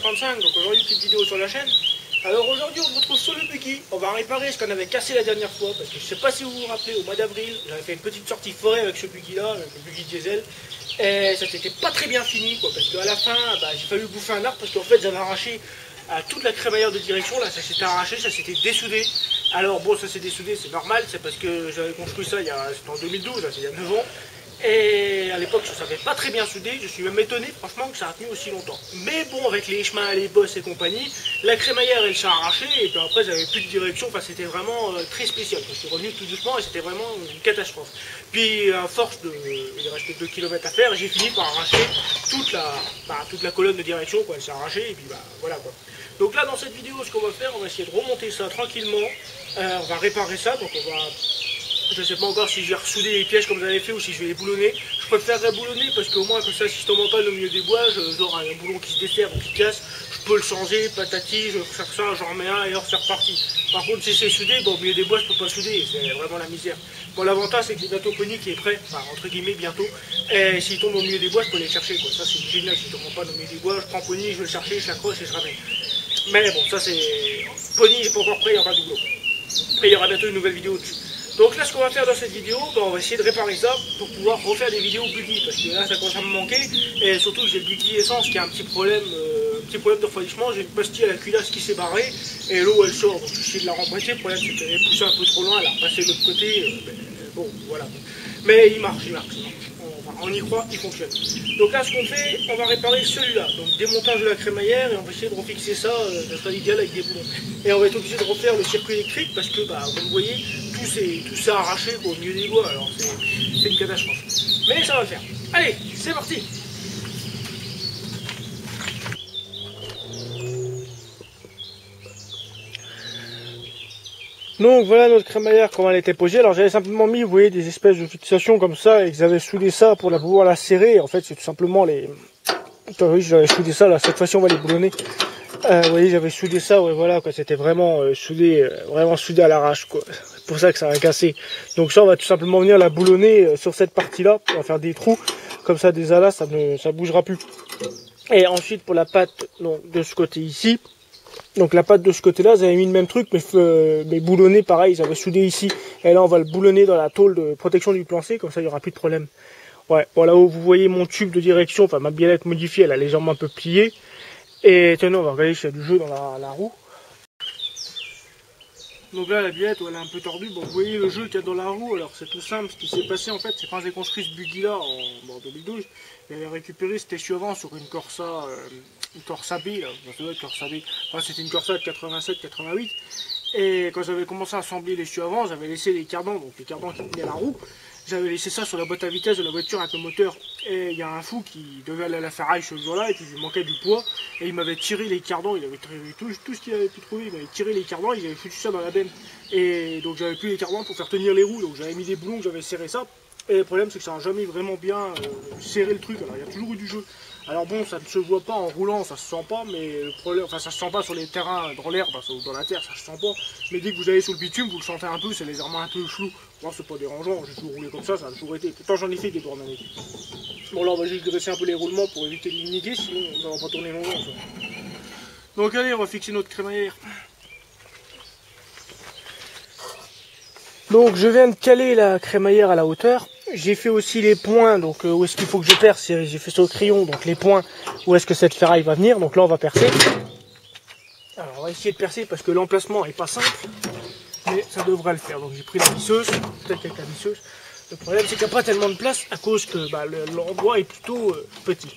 55, donc aujourd'hui petite vidéo sur la chaîne. Alors aujourd'hui on se retrouve sur le buggy, on va réparer ce qu'on avait cassé la dernière fois, parce que je sais pas si vous vous rappelez, au mois d'avril, j'avais fait une petite sortie forêt avec ce buggy là, avec le buggy diesel, et ça s'était pas très bien fini, quoi, parce qu'à la fin, j'ai fallu bouffer un arbre, parce qu'en fait j'avais arraché toute la crémaillère de direction, là ça s'était arraché, ça s'était dessoudé. Alors bon, ça s'est dessoudé, c'est normal, c'est parce que j'avais construit ça c'était en 2012, c'est il y a 9 ans. Et à l'époque, ça savait pas très bien souder. Je suis même étonné, franchement, que ça a tenu aussi longtemps. Mais bon, avec les chemins, les bosses et compagnie, la crémaillère, elle s'est arrachée. Et puis après, j'avais plus de direction. Enfin, c'était vraiment très spécial. Je suis revenu tout doucement et c'était vraiment une catastrophe. Puis, à force il restait 2 km à faire, j'ai fini par arracher toute la colonne de direction, quoi. Elle s'est arrachée et puis voilà, quoi. Donc là, dans cette vidéo, ce qu'on va faire, on va essayer de remonter ça tranquillement. On va réparer ça. Donc on va... Je ne sais pas encore si je vais ressouder les pièges comme j'avais fait ou si je vais les boulonner. Je préférerais boulonner parce qu'au moins comme ça, si je tombe en panne au milieu des bois, genre un boulon qui se dessert ou qui casse, je peux le changer, patati, je vais faire ça, j'en remets un et alors c'est reparti. Par contre, si c'est soudé, bon, au milieu des bois, je peux pas souder, c'est vraiment la misère. Bon, l'avantage, c'est que j'ai bientôt Pony qui est prêt, enfin, entre guillemets, bientôt. Et s'il tombe au milieu des bois, je peux les chercher, quoi. Ça, c'est génial, s'il tombe en panne au milieu des bois, je prends Pony, je vais le chercher, je l'accroche et je ramène. Mais bon, ça, c'est... Pony n'est pas encore prêt, il y aura du boulot. Après, il y aura bientôt une nouvelle vidéo dessus. Donc là, ce qu'on va faire dans cette vidéo, on va essayer de réparer ça pour pouvoir refaire des vidéos buggy, parce que là, ça commence à me manquer, et surtout que j'ai le buggy essence qui a un petit problème de refroidissement. J'ai une pastille à la culasse qui s'est barrée, et l'eau elle sort, donc j'essaie de la remplacer. Le problème, c'est qu'elle est poussée un peu trop loin, elle a repassé de l'autre côté, bon, voilà. Mais il marche. On y croit, il fonctionne. Donc là, ce qu'on fait, on va réparer celui-là. Donc démontage de la crémaillère et on va essayer de refixer ça, ça sera idéal avec des boulons. Et on va être obligé de refaire le circuit électrique parce que, comme vous voyez, tout s'est arraché au milieu des bois. Alors c'est une catastrophe. Mais ça va le faire. Allez, c'est parti. Donc voilà notre crémaillère, comment elle était posée. Alors j'avais simplement mis, vous voyez, des espèces de fixations comme ça, et ils avaient soudé ça pour pouvoir la serrer. En fait, c'est tout simplement les... Oui, j'avais soudé ça, là, cette fois-ci on va les boulonner. Vous voyez, j'avais soudé ça, ouais, voilà, quoi. C'était vraiment soudé, à l'arrache, quoi. C'est pour ça que ça a cassé. Donc ça, on va tout simplement venir la boulonner sur cette partie-là. On va faire des trous, comme ça, des alas, ça bougera plus. Et ensuite, pour la patte, donc, de ce côté ici, donc la patte de ce côté-là, j'avais mis le même truc, mais boulonné pareil, j'avais soudé ici. Et là, on va le boulonner dans la tôle de protection du plancher, comme ça, il n'y aura plus de problème. Ouais, bon, là où vous voyez mon tube de direction, enfin ma biellette modifiée, elle a légèrement un peu plié. Et tenez, on va regarder s'il y a du jeu dans la roue. Donc là, la biellette, elle est un peu tordue. Bon, vous voyez le jeu qu'il y a dans la roue. Alors c'est tout simple, ce qui s'est passé en fait, c'est quand j'ai construit ce buggy là en 2012, j'avais récupéré cet essuie avant sur une Corsa B, là. Ça doit être Corsa B. Enfin, c'était une Corsa de 87-88. Et quand j'avais commencé à assembler l'essuie avant, j'avais laissé les cardans, donc les cardans qui tenaient la roue. J'avais laissé ça sur la boîte à vitesse de la voiture avec le moteur. Et il y a un fou qui devait aller à la ferraille ce jour-là, et puis il lui manquait du poids. Et il m'avait tiré les cardans, il avait tiré tout ce qu'il avait pu trouver, il m'avait tiré les cardans, il avait foutu ça dans la benne. Et donc j'avais plus les cardans pour faire tenir les roues, donc j'avais mis des boulons, j'avais serré ça. Et le problème c'est que ça n'a jamais vraiment bien serré le truc, alors il y a toujours eu du jeu. Alors bon, ça ne se voit pas en roulant, ça se sent pas, mais le problème, enfin ça se sent pas sur les terrains, dans l'herbe, ou dans la terre, ça se sent pas. Mais dès que vous allez sur le bitume, vous le sentez un peu, c'est légèrement un peu flou. Moi c'est pas dérangeant, j'ai toujours roulé comme ça a toujours été. Pourtant j'en ai fait des bornes avec. Bon là on va juste dresser un peu les roulements pour éviter de limiter, sinon on va pas tourner longtemps. Ça. Donc allez, on va fixer notre crémaillère. Donc je viens de caler la crémaillère à la hauteur. J'ai fait aussi les points, donc où est-ce qu'il faut que je perce, j'ai fait ça au crayon, donc les points où est-ce que cette ferraille va venir, donc là on va percer. Alors on va essayer de percer parce que l'emplacement est pas simple, mais ça devrait le faire. Donc j'ai pris la visseuse, peut-être avec la visseuse. Le problème c'est qu'il n'y a pas tellement de place à cause que l'endroit est plutôt petit.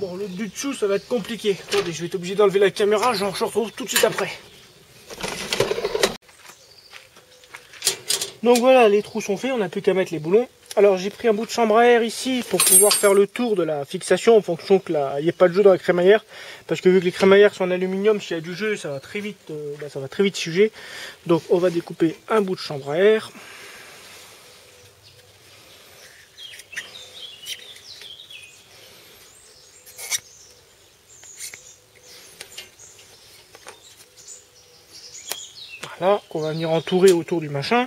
Bon, le du dessous, ça va être compliqué. Attendez, je vais être obligé d'enlever la caméra, je retrouve tout de suite après. Donc voilà, les trous sont faits, on n'a plus qu'à mettre les boulons. Alors j'ai pris un bout de chambre à air ici pour pouvoir faire le tour de la fixation en fonction qu'il n'y ait pas de jeu dans la crémaillère. Parce que vu que les crémaillères sont en aluminium, s'il y a du jeu, ça va très vite suger. Donc on va découper un bout de chambre à air. Voilà, qu'on va venir entourer autour du machin.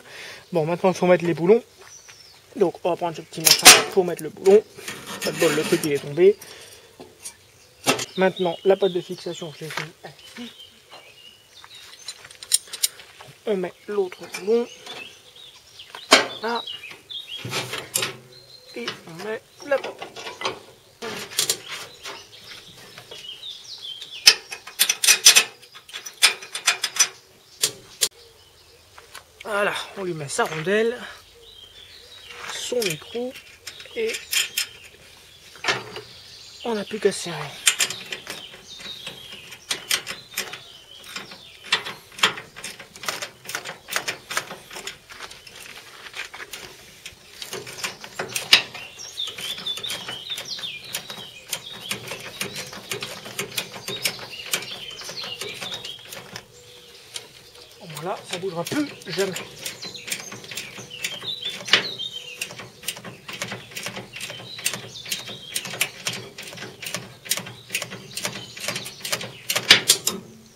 Bon, maintenant il faut mettre les boulons. Donc on va prendre ce petit machin pour mettre le boulon. Pas de bol, le truc il est tombé. Maintenant la pâte de fixation, je l'ai fait ici. On met l'autre boulon. Là. Et on met la pâte. Voilà, on lui met sa rondelle, son micro, et on n'a plus qu'à serrer. Voilà, ça bougera plus jamais.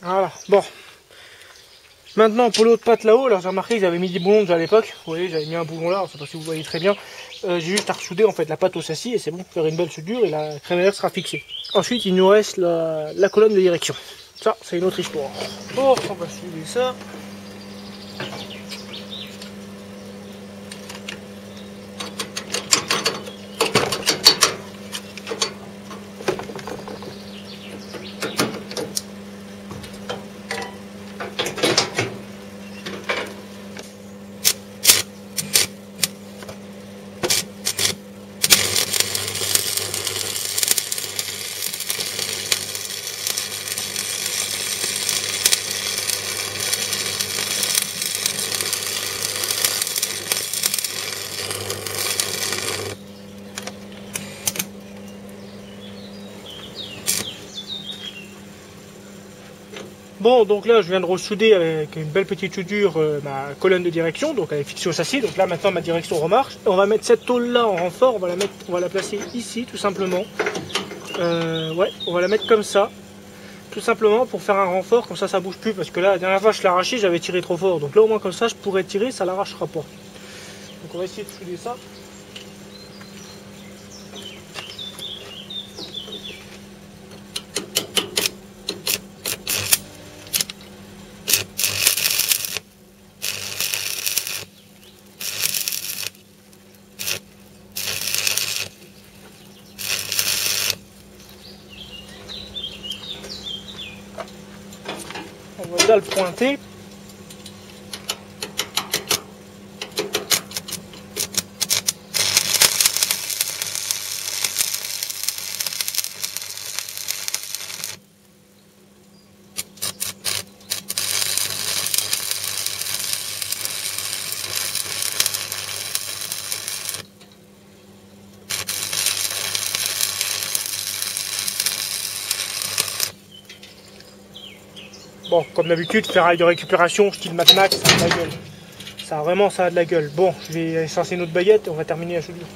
Voilà, bon. Maintenant pour l'autre pâte là-haut, alors j'ai remarqué j'avais mis des boulons déjà à l'époque. Vous voyez, j'avais mis un boulon là, je sais pas si vous voyez très bien. J'ai juste à ressouder en fait la pâte au châssis et c'est bon, faire une belle soudure et la crémaillère sera fixée. Ensuite il nous reste la colonne de direction. Ça, c'est une autre histoire. Bon, on va souder ça. Bon, donc là, je viens de ressouder avec une belle petite soudure ma colonne de direction, donc elle est fixée au châssis. Donc là, maintenant, ma direction remarche. On va mettre cette tôle-là en renfort, on va la placer ici, tout simplement. Ouais, on va la mettre comme ça, tout simplement pour faire un renfort, comme ça bouge plus, parce que là, la dernière fois, je l'ai arraché, j'avais tiré trop fort. Donc là, au moins, comme ça, je pourrais tirer, ça l'arrachera pas. Donc on va essayer de souder ça. On va bien le pointer. Bon, comme d'habitude, ferraille de récupération, style Mad Max, ça a de la gueule. Ça a de la gueule. Bon, je vais essencer notre baguette et on va terminer la soudure.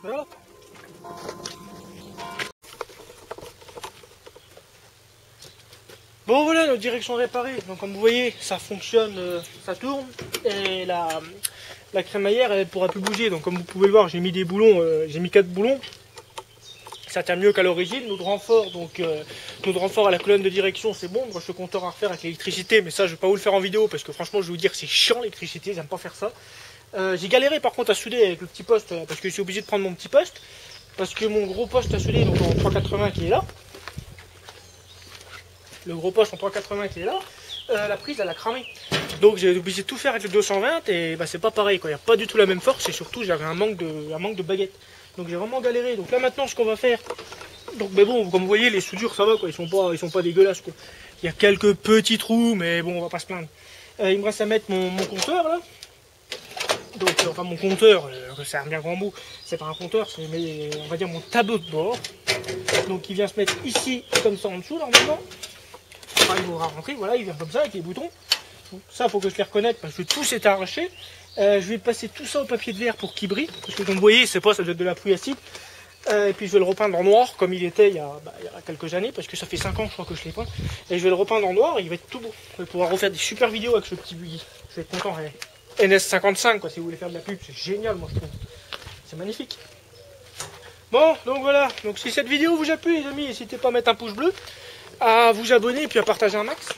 Voilà. Bon voilà, notre direction réparée. Donc comme vous voyez, ça fonctionne, ça tourne. Et la crémaillère, elle ne pourra plus bouger. Donc comme vous pouvez le voir, j'ai mis des boulons, j'ai mis 4 boulons. Ça tient mieux qu'à l'origine. Notre renfort, notre renfort à la colonne de direction, c'est bon. Moi, je suis compteur à refaire avec l'électricité, mais ça, je vais pas vous le faire en vidéo parce que franchement, je vais vous dire, c'est chiant l'électricité. J'aime pas faire ça. J'ai galéré par contre à souder avec le petit poste parce que je suis obligé de prendre mon petit poste parce que mon gros poste à souder, donc en 380 qui est là. le gros poste en 380 qui est là, la prise elle a cramé. Donc j'ai obligé de tout faire avec le 220 et bah, c'est pas pareil quoi, il n'y a pas du tout la même force et surtout j'avais un manque de baguette. Donc j'ai vraiment galéré. Donc là maintenant ce qu'on va faire, donc mais bon comme vous voyez les soudures ça va quoi, ils sont pas dégueulasses quoi. Il y a quelques petits trous mais bon on va pas se plaindre. Il me reste à mettre mon compteur là. Donc enfin mon compteur, c'est un bien grand mot, c'est pas un compteur, c'est on va dire mon tableau de bord. Donc il vient se mettre ici comme ça en dessous normalement. Enfin, il va rentrer, voilà, il vient comme ça avec les boutons. Donc, ça faut que je les reconnecte parce que tout s'est arraché. Je vais passer tout ça au papier de verre pour qu'il brille. Parce que comme vous voyez, c'est pas, ça doit être de la pluie acide. Et puis je vais le repeindre en noir comme il était il y a quelques années, parce que ça fait 5 ans je crois que je l'ai peint. Et je vais le repeindre en noir et il va être tout beau. Je vais pouvoir refaire des super vidéos avec ce petit buggy. Je vais être content. NS55 quoi, si vous voulez faire de la pub, c'est génial moi je trouve. C'est magnifique. Bon, donc voilà, donc si cette vidéo vous a plu les amis, n'hésitez pas à mettre un pouce bleu, à vous abonner et puis à partager un max.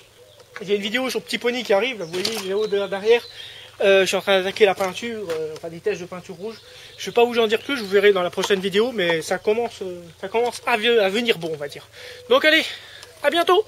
Il y a une vidéo sur Petit Pony qui arrive, là, vous voyez, Géo derrière. Je suis en train d'attaquer la peinture, enfin des tests de peinture rouge. Je ne vais pas vous en dire plus, je vous verrai dans la prochaine vidéo, mais ça commence à venir bon on va dire. Donc allez, à bientôt!